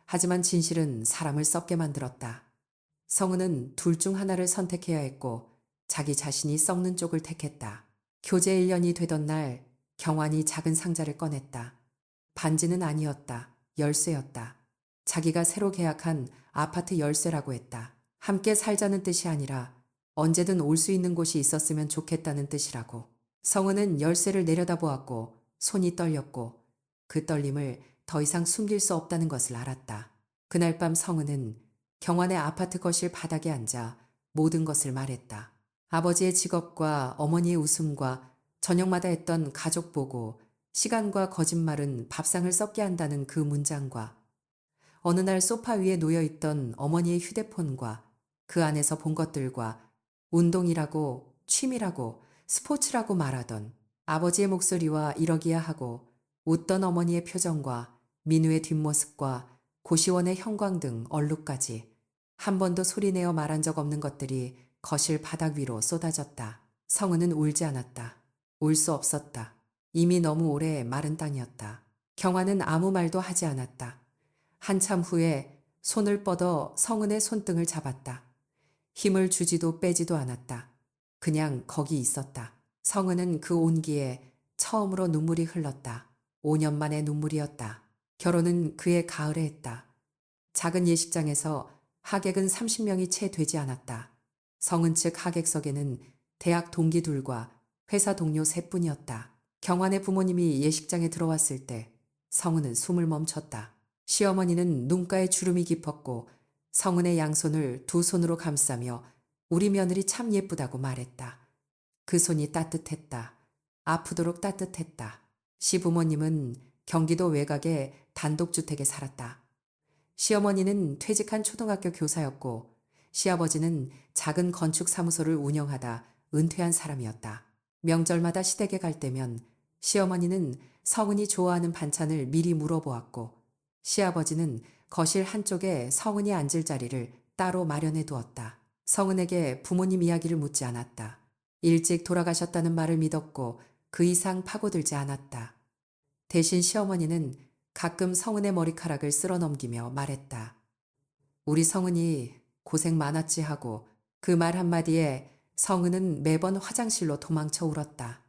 하지만 진실은 사람을 썩게 만들었다. 성은은 둘 중 하나를 선택해야 했고 자기 자신이 썩는 쪽을 택했다. 교제 1년이 되던 날 경환이 작은 상자를 꺼냈다. 반지는 아니었다. 열쇠였다. 자기가 새로 계약한 아파트 열쇠라고 했다. 함께 살자는 뜻이 아니라 언제든 올 수 있는 곳이 있었으면 좋겠다는 뜻이라고. 성은은 열쇠를 내려다보았고 손이 떨렸고 그 떨림을 더 이상 숨길 수 없다는 것을 알았다. 그날 밤 성은은 경환의 아파트 거실 바닥에 앉아 모든 것을 말했다. 아버지의 직업과 어머니의 웃음과 저녁마다 했던 가족 보고 시간과 거짓말은 밥상을 썩게 한다는 그 문장과 어느 날 소파 위에 놓여있던 어머니의 휴대폰과 그 안에서 본 것들과 운동이라고 취미라고 스포츠라고 말하던 아버지의 목소리와 이러기야 하고 웃던 어머니의 표정과 민우의 뒷모습과 고시원의 형광 등 얼룩까지 한 번도 소리내어 말한 적 없는 것들이 거실 바닥 위로 쏟아졌다. 성은은 울지 않았다. 울 수 없었다. 이미 너무 오래 마른 땅이었다. 경화는 아무 말도 하지 않았다. 한참 후에 손을 뻗어 성은의 손등을 잡았다. 힘을 주지도 빼지도 않았다. 그냥 거기 있었다. 성은은 그 온기에 처음으로 눈물이 흘렀다. 5년 만의 눈물이었다. 결혼은 그의 가을에 했다. 작은 예식장에서 하객은 30명이 채 되지 않았다. 성은 측 하객석에는 대학 동기 둘과 회사 동료 셋뿐이었다. 경환의 부모님이 예식장에 들어왔을 때 성은은 숨을 멈췄다. 시어머니는 눈가에 주름이 깊었고 성은의 양손을 두 손으로 감싸며 우리 며느리 참 예쁘다고 말했다. 그 손이 따뜻했다. 아프도록 따뜻했다. 시부모님은 경기도 외곽의 단독주택에 살았다. 시어머니는 퇴직한 초등학교 교사였고 시아버지는 작은 건축사무소를 운영하다 은퇴한 사람이었다. 명절마다 시댁에 갈 때면 시어머니는 성은이 좋아하는 반찬을 미리 물어보았고 시아버지는 거실 한쪽에 성은이 앉을 자리를 따로 마련해 두었다. 성은에게 부모님 이야기를 묻지 않았다. 일찍 돌아가셨다는 말을 믿었고 그 이상 파고들지 않았다. 대신 시어머니는 가끔 성은의 머리카락을 쓸어 넘기며 말했다. 우리 성은이 고생 많았지 하고 그 말 한마디에 성은은 매번 화장실로 도망쳐 울었다.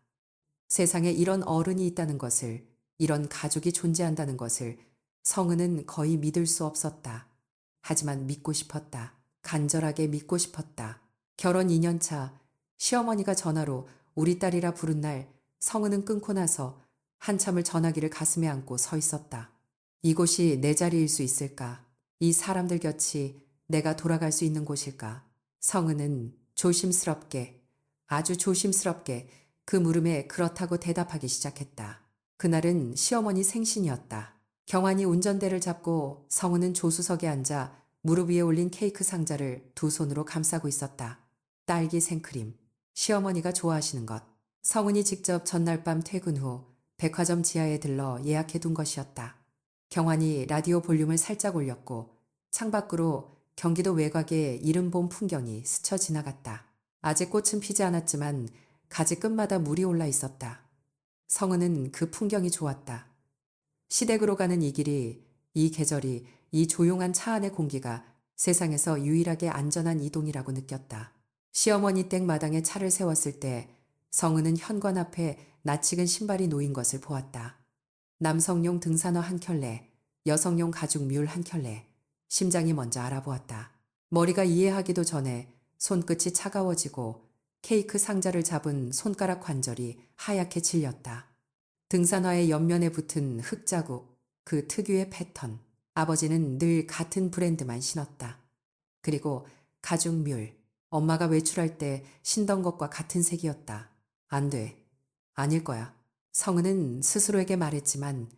세상에 이런 어른이 있다는 것을, 이런 가족이 존재한다는 것을 성은은 거의 믿을 수 없었다. 하지만 믿고 싶었다. 간절하게 믿고 싶었다. 결혼 2년 차 시어머니가 전화로 우리 딸이라 부른 날 성은은 끊고 나서 한참을 전화기를 가슴에 안고 서 있었다. 이곳이 내 자리일 수 있을까? 이 사람들 곁이 내가 돌아갈 수 있는 곳일까? 성은은 조심스럽게, 아주 조심스럽게 그 물음에 그렇다고 대답하기 시작했다. 그날은 시어머니 생신이었다. 경환이 운전대를 잡고 성은은 조수석에 앉아 무릎 위에 올린 케이크 상자를 두 손으로 감싸고 있었다. 딸기 생크림, 시어머니가 좋아하시는 것. 성은이 직접 전날 밤 퇴근 후 백화점 지하에 들러 예약해 둔 것이었다. 경환이 라디오 볼륨을 살짝 올렸고 창밖으로 경기도 외곽의 이른 봄 풍경이 스쳐 지나갔다. 아직 꽃은 피지 않았지만 가지 끝마다 물이 올라 있었다. 성은은 그 풍경이 좋았다. 시댁으로 가는 이 길이, 이 계절이, 이 조용한 차 안의 공기가 세상에서 유일하게 안전한 이동이라고 느꼈다. 시어머니 댁 마당에 차를 세웠을 때 성은은 현관 앞에 낯익은 신발이 놓인 것을 보았다. 남성용 등산화 한 켤레, 여성용 가죽 뮬 한 켤레. 심장이 먼저 알아보았다. 머리가 이해하기도 전에 손끝이 차가워지고 케이크 상자를 잡은 손가락 관절이 하얗게 질렸다. 등산화의 옆면에 붙은 흙자국, 그 특유의 패턴. 아버지는 늘 같은 브랜드만 신었다. 그리고 가죽 뮬. 엄마가 외출할 때 신던 것과 같은 색이었다. 안 돼. 아닐 거야. 성은은 스스로에게 말했지만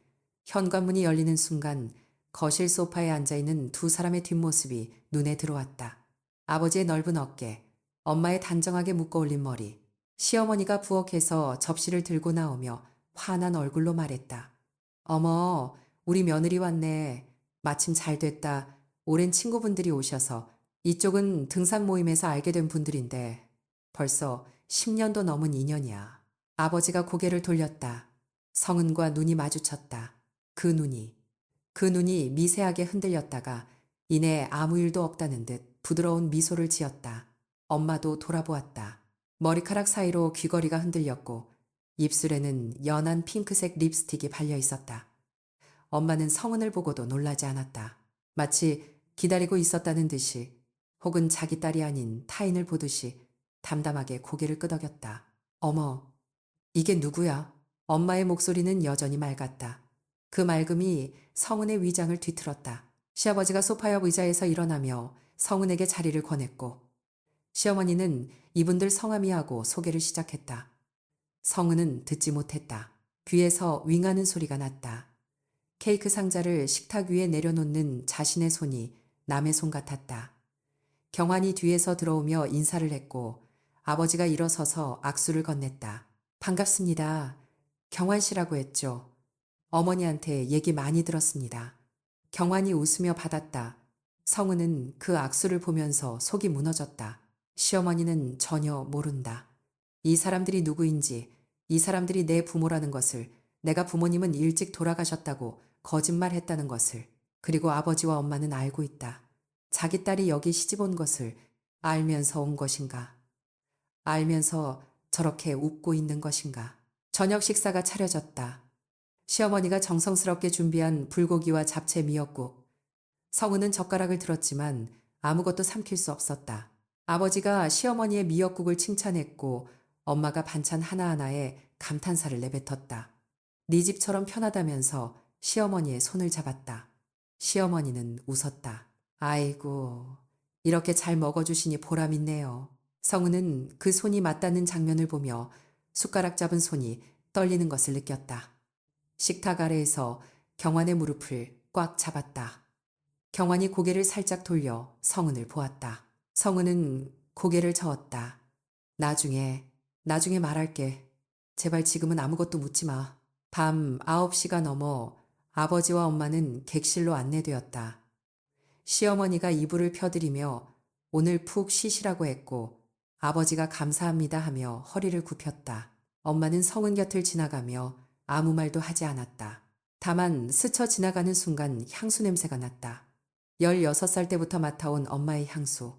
현관문이 열리는 순간 거실 소파에 앉아있는 두 사람의 뒷모습이 눈에 들어왔다. 아버지의 넓은 어깨, 엄마의 단정하게 묶어 올린 머리. 시어머니가 부엌에서 접시를 들고 나오며 환한 얼굴로 말했다. 어머, 우리 며느리 왔네. 마침 잘 됐다. 오랜 친구분들이 오셔서 이쪽은 등산 모임에서 알게 된 분들인데 벌써 10년도 넘은 인연이야. 아버지가 고개를 돌렸다. 성은과 눈이 마주쳤다. 그 눈이 미세하게 흔들렸다가 이내 아무 일도 없다는 듯 부드러운 미소를 지었다. 엄마도 돌아보았다. 머리카락 사이로 귀걸이가 흔들렸고 입술에는 연한 핑크색 립스틱이 발려 있었다. 엄마는 성은을 보고도 놀라지 않았다. 마치 기다리고 있었다는 듯이 혹은 자기 딸이 아닌 타인을 보듯이 담담하게 고개를 끄덕였다. 어머, 이게 누구야? 엄마의 목소리는 여전히 맑았다. 그 맑음이 성은의 위장을 뒤틀었다. 시아버지가 소파 옆 의자에서 일어나며 성은에게 자리를 권했고 시어머니는 이분들 성함이하고 소개를 시작했다. 성은은 듣지 못했다. 귀에서 윙하는 소리가 났다. 케이크 상자를 식탁 위에 내려놓는 자신의 손이 남의 손 같았다. 경환이 뒤에서 들어오며 인사를 했고 아버지가 일어서서 악수를 건넸다. 반갑습니다. 경환 씨라고 했죠. 어머니한테 얘기 많이 들었습니다. 경환이 웃으며 받았다. 성은은 그 악수를 보면서 속이 무너졌다. 시어머니는 전혀 모른다. 이 사람들이 누구인지, 이 사람들이 내 부모라는 것을, 내가 부모님은 일찍 돌아가셨다고 거짓말했다는 것을, 그리고 아버지와 엄마는 알고 있다. 자기 딸이 여기 시집 온 것을 알면서 온 것인가? 알면서 저렇게 웃고 있는 것인가? 저녁 식사가 차려졌다. 시어머니가 정성스럽게 준비한 불고기와 잡채 미역국, 성은은 젓가락을 들었지만 아무것도 삼킬 수 없었다. 아버지가 시어머니의 미역국을 칭찬했고 엄마가 반찬 하나하나에 감탄사를 내뱉었다. 네 집처럼 편하다면서 시어머니의 손을 잡았다. 시어머니는 웃었다. 아이고, 이렇게 잘 먹어주시니 보람있네요. 성은은 그 손이 맞닿는 장면을 보며 숟가락 잡은 손이 떨리는 것을 느꼈다. 식탁 아래에서 경환의 무릎을 꽉 잡았다. 경환이 고개를 살짝 돌려 성은을 보았다. 성은은 고개를 저었다. 나중에 말할게. 제발 지금은 아무것도 묻지 마. 밤 9시가 넘어 아버지와 엄마는 객실로 안내되었다. 시어머니가 이불을 펴드리며 오늘 푹 쉬시라고 했고 아버지가 감사합니다 하며 허리를 굽혔다. 엄마는 성은 곁을 지나가며 아무 말도 하지 않았다. 다만 스쳐 지나가는 순간 향수 냄새가 났다. 16살 때부터 맡아온 엄마의 향수.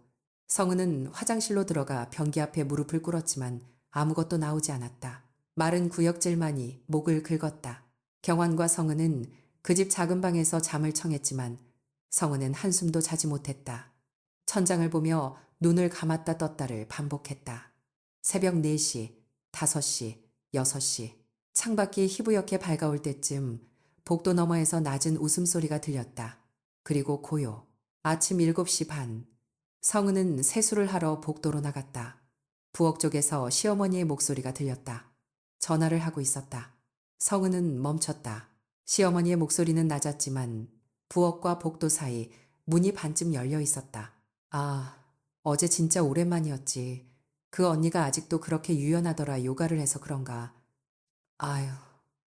성은은 화장실로 들어가 변기 앞에 무릎을 꿇었지만 아무것도 나오지 않았다. 마른 구역질만이 목을 긁었다. 경환과 성은은 그 집 작은 방에서 잠을 청했지만 성은은 한숨도 자지 못했다. 천장을 보며 눈을 감았다 떴다를 반복했다. 새벽 4시, 5시, 6시. 창밖이 희부옇게 밝아올 때쯤 복도 너머에서 낮은 웃음소리가 들렸다. 그리고 고요. 아침 7시 반. 성은은 세수를 하러 복도로 나갔다. 부엌 쪽에서 시어머니의 목소리가 들렸다. 전화를 하고 있었다. 성은은 멈췄다. 시어머니의 목소리는 낮았지만 부엌과 복도 사이 문이 반쯤 열려 있었다. 아, 어제 진짜 오랜만이었지. 그 언니가 아직도 그렇게 유연하더라 요가를 해서 그런가. 아유,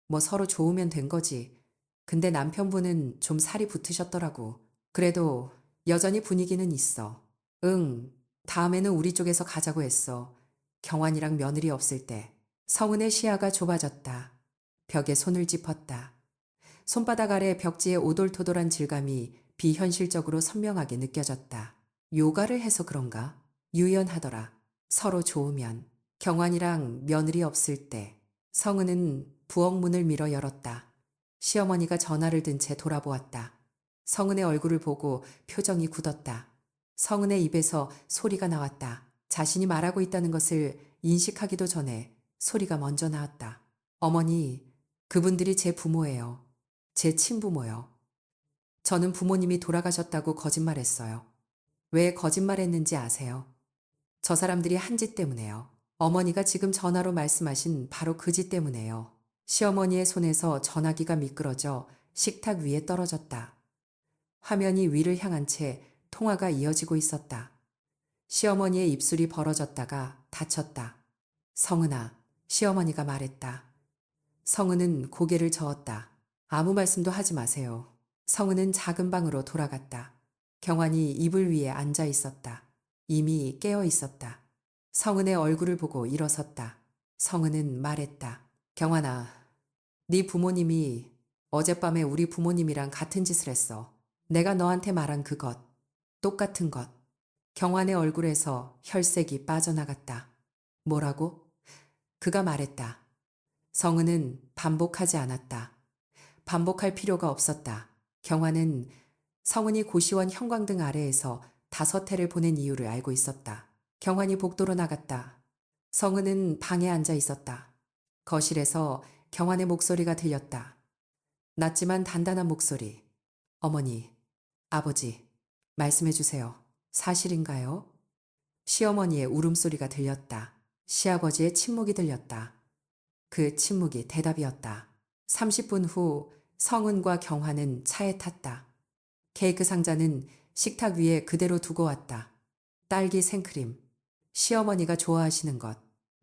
뭐 서로 좋으면 된 거지. 근데 남편분은 좀 살이 붙으셨더라고. 그래도 여전히 분위기는 있어. 응, 다음에는 우리 쪽에서 가자고 했어. 경환이랑 며느리 없을 때. 성은의 시야가 좁아졌다. 벽에 손을 짚었다. 손바닥 아래 벽지의 오돌토돌한 질감이 비현실적으로 선명하게 느껴졌다. 요가를 해서 그런가? 유연하더라. 서로 좋으면. 경환이랑 며느리 없을 때. 성은은 부엌 문을 밀어 열었다. 시어머니가 전화를 든 채 돌아보았다. 성은의 얼굴을 보고 표정이 굳었다. 성은의 입에서 소리가 나왔다. 자신이 말하고 있다는 것을 인식하기도 전에 소리가 먼저 나왔다. 어머니, 그분들이 제 부모예요. 제 친부모요. 저는 부모님이 돌아가셨다고 거짓말했어요. 왜 거짓말했는지 아세요? 저 사람들이 한 짓 때문에요. 어머니가 지금 전화로 말씀하신 바로 그 짓 때문에요. 시어머니의 손에서 전화기가 미끄러져 식탁 위에 떨어졌다. 화면이 위를 향한 채 통화가 이어지고 있었다. 시어머니의 입술이 벌어졌다가 닫혔다. 성은아, 시어머니가 말했다. 성은은 고개를 저었다. 아무 말씀도 하지 마세요. 성은은 작은 방으로 돌아갔다. 경환이 이불 위에 앉아 있었다. 이미 깨어 있었다. 성은의 얼굴을 보고 일어섰다. 성은은 말했다. 경환아, 네 부모님이 어젯밤에 우리 부모님이랑 같은 짓을 했어. 내가 너한테 말한 그것, 똑같은 것. 경환의 얼굴에서 혈색이 빠져나갔다. 뭐라고? 그가 말했다. 성은은 반복하지 않았다. 반복할 필요가 없었다. 경환은 성은이 고시원 형광등 아래에서 5회를 보낸 이유를 알고 있었다. 경환이 복도로 나갔다. 성은은 방에 앉아 있었다. 거실에서 경환의 목소리가 들렸다. 낮지만 단단한 목소리. 어머니, 아버지, 말씀해 주세요. 사실인가요? 시어머니의 울음소리가 들렸다. 시아버지의 침묵이 들렸다. 그 침묵이 대답이었다. 30분 후 성은과 경환은 차에 탔다. 케이크 상자는 식탁 위에 그대로 두고 왔다. 딸기 생크림. 시어머니가 좋아하시는 것.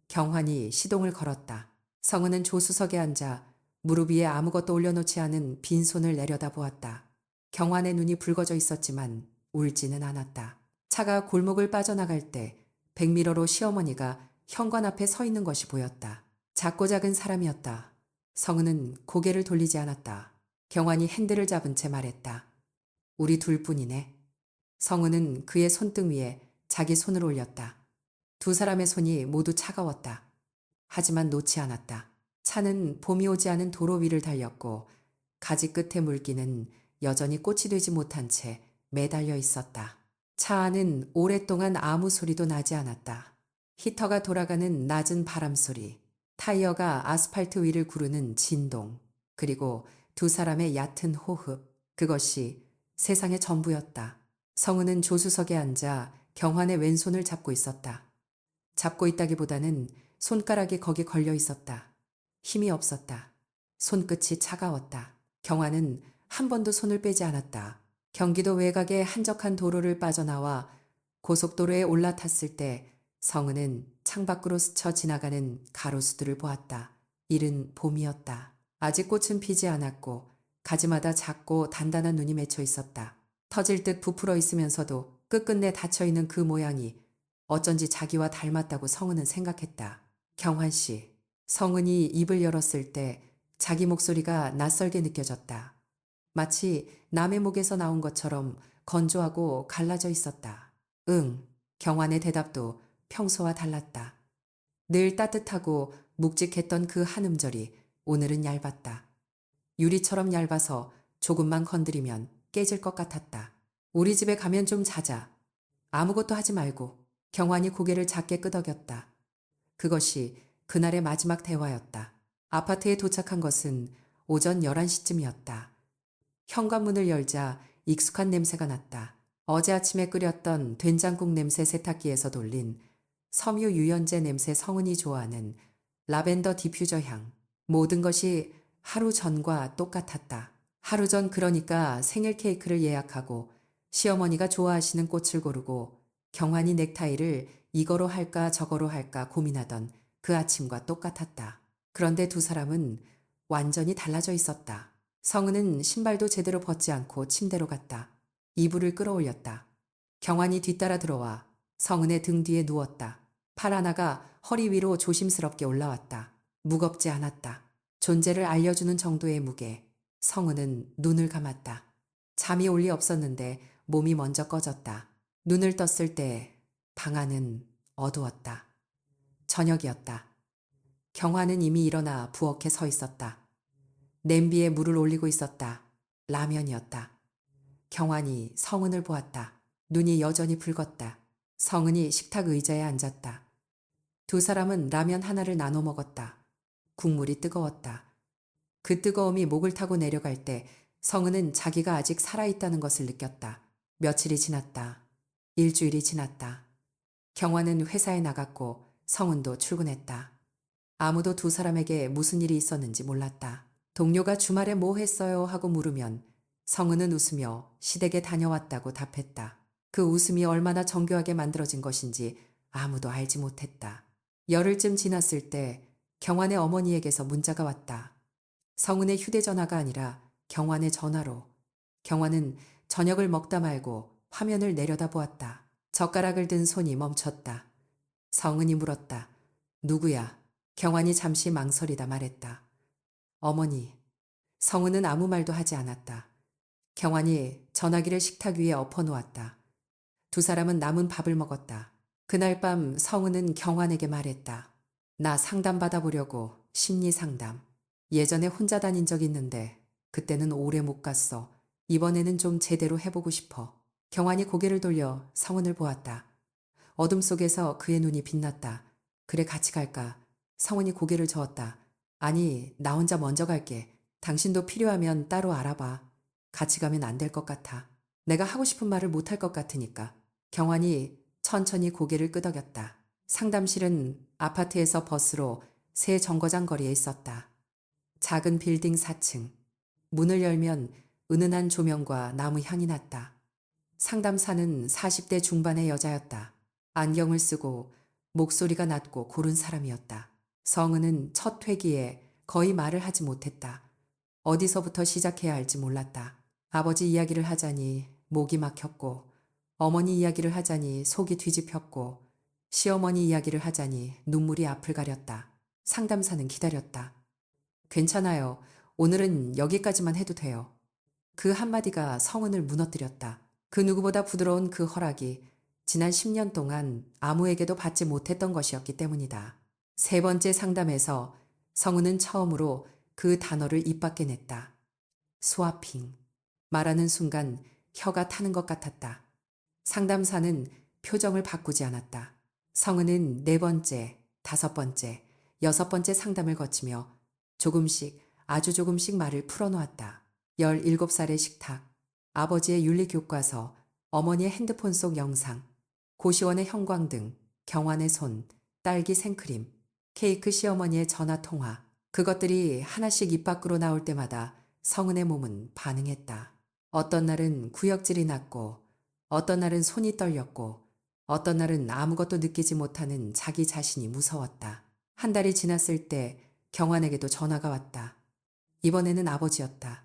경환이 시동을 걸었다. 성은은 조수석에 앉아 무릎 위에 아무것도 올려놓지 않은 빈손을 내려다보았다. 경환의 눈이 붉어져 있었지만 울지는 않았다. 차가 골목을 빠져나갈 때 백미러로 시어머니가 현관 앞에 서 있는 것이 보였다. 작고 작은 사람이었다. 성은은 고개를 돌리지 않았다. 경환이 핸들을 잡은 채 말했다. 우리 둘뿐이네. 성은은 그의 손등 위에 자기 손을 올렸다. 두 사람의 손이 모두 차가웠다. 하지만 놓지 않았다. 차는 봄이 오지 않은 도로 위를 달렸고 가지 끝의 물기는 여전히 꽃이 되지 못한 채 매달려 있었다. 차 안은 오랫동안 아무 소리도 나지 않았다. 히터가 돌아가는 낮은 바람 소리, 타이어가 아스팔트 위를 구르는 진동, 그리고 두 사람의 얕은 호흡, 그것이 세상의 전부였다. 성은은 조수석에 앉아 경환의 왼손을 잡고 있었다. 잡고 있다기보다는 손가락이 거기 걸려 있었다. 힘이 없었다. 손끝이 차가웠다. 경환은 한 번도 손을 빼지 않았다. 경기도 외곽의 한적한 도로를 빠져나와 고속도로에 올라탔을 때 성은은 창밖으로 스쳐 지나가는 가로수들을 보았다. 이른 봄이었다. 아직 꽃은 피지 않았고 가지마다 작고 단단한 눈이 맺혀 있었다. 터질 듯 부풀어 있으면서도 끝끝내 닫혀 있는 그 모양이 어쩐지 자기와 닮았다고 성은은 생각했다. 경환 씨. 성은이 입을 열었을 때 자기 목소리가 낯설게 느껴졌다. 마치 남의 목에서 나온 것처럼 건조하고 갈라져 있었다. 응. 경환의 대답도 평소와 달랐다. 늘 따뜻하고 묵직했던 그 한 음절이 오늘은 얇았다. 유리처럼 얇아서 조금만 건드리면 깨질 것 같았다. 우리 집에 가면 좀 자자. 아무것도 하지 말고. 경환이 고개를 작게 끄덕였다. 그것이 그날의 마지막 대화였다. 아파트에 도착한 것은 오전 11시쯤이었다. 현관문을 열자 익숙한 냄새가 났다. 어제 아침에 끓였던 된장국 냄새 세탁기에서 돌린 섬유 유연제 냄새 성은이 좋아하는 라벤더 디퓨저 향. 모든 것이 하루 전과 똑같았다. 하루 전 그러니까 생일 케이크를 예약하고 시어머니가 좋아하시는 꽃을 고르고 경환이 넥타이를 이거로 할까 저거로 할까 고민하던 그 아침과 똑같았다. 그런데 두 사람은 완전히 달라져 있었다. 성은은 신발도 제대로 벗지 않고 침대로 갔다. 이불을 끌어올렸다. 경환이 뒤따라 들어와 성은의 등 뒤에 누웠다. 팔 하나가 허리 위로 조심스럽게 올라왔다. 무겁지 않았다. 존재를 알려주는 정도의 무게. 성은은 눈을 감았다. 잠이 올 리 없었는데 몸이 먼저 꺼졌다. 눈을 떴을 때 방 안은 어두웠다. 저녁이었다. 경환은 이미 일어나 부엌에 서 있었다. 냄비에 물을 올리고 있었다. 라면이었다. 경환이 성은을 보았다. 눈이 여전히 붉었다. 성은이 식탁 의자에 앉았다. 두 사람은 라면 하나를 나눠 먹었다. 국물이 뜨거웠다. 그 뜨거움이 목을 타고 내려갈 때 성은은 자기가 아직 살아있다는 것을 느꼈다. 며칠이 지났다. 일주일이 지났다. 경환은 회사에 나갔고 성은도 출근했다. 아무도 두 사람에게 무슨 일이 있었는지 몰랐다. 동료가 주말에 뭐 했어요 하고 물으면 성은은 웃으며 시댁에 다녀왔다고 답했다. 그 웃음이 얼마나 정교하게 만들어진 것인지 아무도 알지 못했다. 열흘쯤 지났을 때 경환의 어머니에게서 문자가 왔다. 성은의 휴대전화가 아니라 경환의 전화로. 경환은 저녁을 먹다 말고 화면을 내려다보았다. 젓가락을 든 손이 멈췄다. 성은이 물었다. 누구야? 경환이 잠시 망설이다 말했다. 어머니. 성은은 아무 말도 하지 않았다. 경환이 전화기를 식탁 위에 엎어놓았다. 두 사람은 남은 밥을 먹었다. 그날 밤 성은은 경환에게 말했다. 나 상담 받아보려고 심리 상담. 예전에 혼자 다닌 적 있는데 그때는 오래 못 갔어. 이번에는 좀 제대로 해보고 싶어. 경환이 고개를 돌려 성은을 보았다. 어둠 속에서 그의 눈이 빛났다. 그래 같이 갈까? 성은이 고개를 저었다. 아니 나 혼자 먼저 갈게. 당신도 필요하면 따로 알아봐. 같이 가면 안 될 것 같아. 내가 하고 싶은 말을 못할 것 같으니까. 경환이 천천히 고개를 끄덕였다. 상담실은 아파트에서 버스로 새 정거장 거리에 있었다. 작은 빌딩 4층. 문을 열면 은은한 조명과 나무 향이 났다. 상담사는 40대 중반의 여자였다. 안경을 쓰고 목소리가 낮고 고른 사람이었다. 성은은 첫 회기에 거의 말을 하지 못했다. 어디서부터 시작해야 할지 몰랐다. 아버지 이야기를 하자니 목이 막혔고, 어머니 이야기를 하자니 속이 뒤집혔고, 시어머니 이야기를 하자니 눈물이 앞을 가렸다. 상담사는 기다렸다. 괜찮아요. 오늘은 여기까지만 해도 돼요. 그 한마디가 성은을 무너뜨렸다. 그 누구보다 부드러운 그 허락이 지난 10년 동안 아무에게도 받지 못했던 것이었기 때문이다. 세 번째 상담에서 성은은 처음으로 그 단어를 입 밖에 냈다. 스와핑. 말하는 순간 혀가 타는 것 같았다. 상담사는 표정을 바꾸지 않았다. 성은은 네 번째, 다섯 번째, 여섯 번째 상담을 거치며 조금씩, 아주 조금씩 말을 풀어놓았다. 17살의 식탁, 아버지의 윤리교과서, 어머니의 핸드폰 속 영상, 고시원의 형광등, 경환의 손, 딸기 생크림, 케이크 시어머니의 전화통화, 그것들이 하나씩 입 밖으로 나올 때마다 성은의 몸은 반응했다. 어떤 날은 구역질이 났고, 어떤 날은 손이 떨렸고, 어떤 날은 아무것도 느끼지 못하는 자기 자신이 무서웠다. 한 달이 지났을 때 경환에게도 전화가 왔다. 이번에는 아버지였다.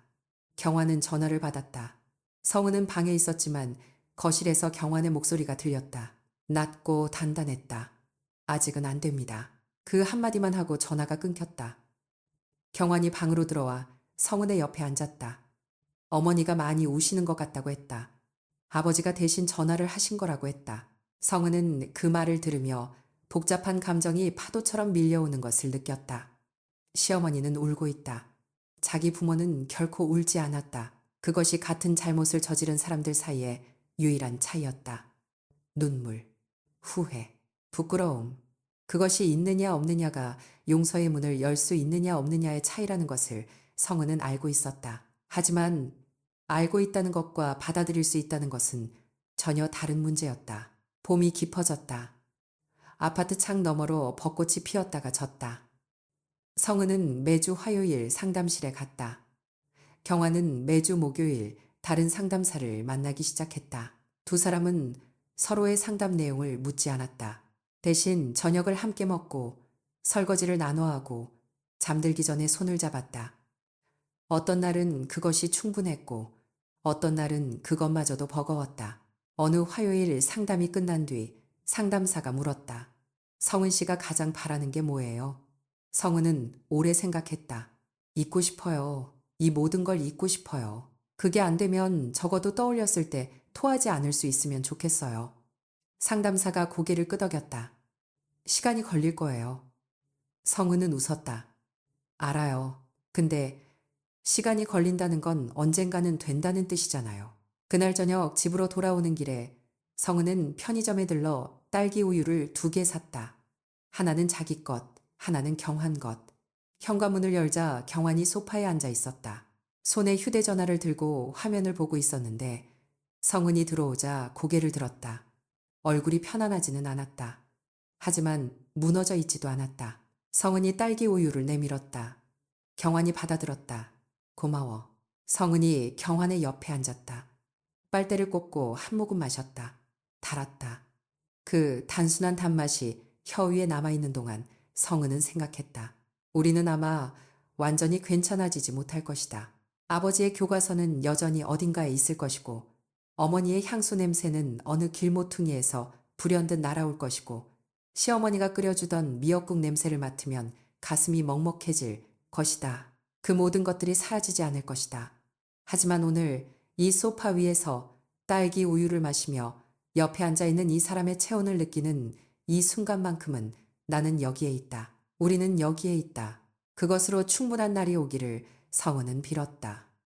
경환은 전화를 받았다. 성은은 방에 있었지만 거실에서 경환의 목소리가 들렸다. 낮고 단단했다. 아직은 안 됩니다. 그 한마디만 하고 전화가 끊겼다. 경환이 방으로 들어와 성은의 옆에 앉았다. 어머니가 많이 우시는 것 같다고 했다. 아버지가 대신 전화를 하신 거라고 했다. 성은은 그 말을 들으며 복잡한 감정이 파도처럼 밀려오는 것을 느꼈다. 시어머니는 울고 있다. 자기 부모는 결코 울지 않았다. 그것이 같은 잘못을 저지른 사람들 사이에 유일한 차이였다. 눈물, 후회, 부끄러움. 그것이 있느냐 없느냐가 용서의 문을 열 수 있느냐 없느냐의 차이라는 것을 성은은 알고 있었다. 하지만 알고 있다는 것과 받아들일 수 있다는 것은 전혀 다른 문제였다. 봄이 깊어졌다. 아파트 창 너머로 벚꽃이 피었다가 졌다. 성은은 매주 화요일 상담실에 갔다. 경환은 매주 목요일 다른 상담사를 만나기 시작했다. 두 사람은 서로의 상담 내용을 묻지 않았다. 대신 저녁을 함께 먹고 설거지를 나눠 하고 잠들기 전에 손을 잡았다. 어떤 날은 그것이 충분했고 어떤 날은 그것마저도 버거웠다. 어느 화요일 상담이 끝난 뒤 상담사가 물었다. 성은 씨가 가장 바라는 게 뭐예요? 성은은 오래 생각했다. 잊고 싶어요. 이 모든 걸 잊고 싶어요. 그게 안 되면 적어도 떠올렸을 때 토하지 않을 수 있으면 좋겠어요. 상담사가 고개를 끄덕였다. 시간이 걸릴 거예요. 성은은 웃었다. 알아요. 근데 시간이 걸린다는 건 언젠가는 된다는 뜻이잖아요. 그날 저녁 집으로 돌아오는 길에 성은은 편의점에 들러 딸기 우유를 2개 샀다. 하나는 자기 것, 하나는 경환 것. 현관문을 열자 경환이 소파에 앉아 있었다. 손에 휴대전화를 들고 화면을 보고 있었는데 성은이 들어오자 고개를 들었다. 얼굴이 편안하지는 않았다. 하지만 무너져 있지도 않았다. 성은이 딸기 우유를 내밀었다. 경환이 받아들었다. 고마워. 성은이 경환의 옆에 앉았다. 빨대를 꽂고 한 모금 마셨다. 달았다. 그 단순한 단맛이 혀 위에 남아있는 동안 성은은 생각했다. 우리는 아마 완전히 괜찮아지지 못할 것이다. 아버지의 교과서는 여전히 어딘가에 있을 것이고 어머니의 향수 냄새는 어느 길모퉁이에서 불현듯 날아올 것이고 시어머니가 끓여주던 미역국 냄새를 맡으면 가슴이 먹먹해질 것이다. 그 모든 것들이 사라지지 않을 것이다. 하지만 오늘 이 소파 위에서 딸기 우유를 마시며 옆에 앉아있는 이 사람의 체온을 느끼는 이 순간만큼은 나는 여기에 있다. 우리는 여기에 있다. 그것으로 충분한 날이 오기를 성은은 빌었다.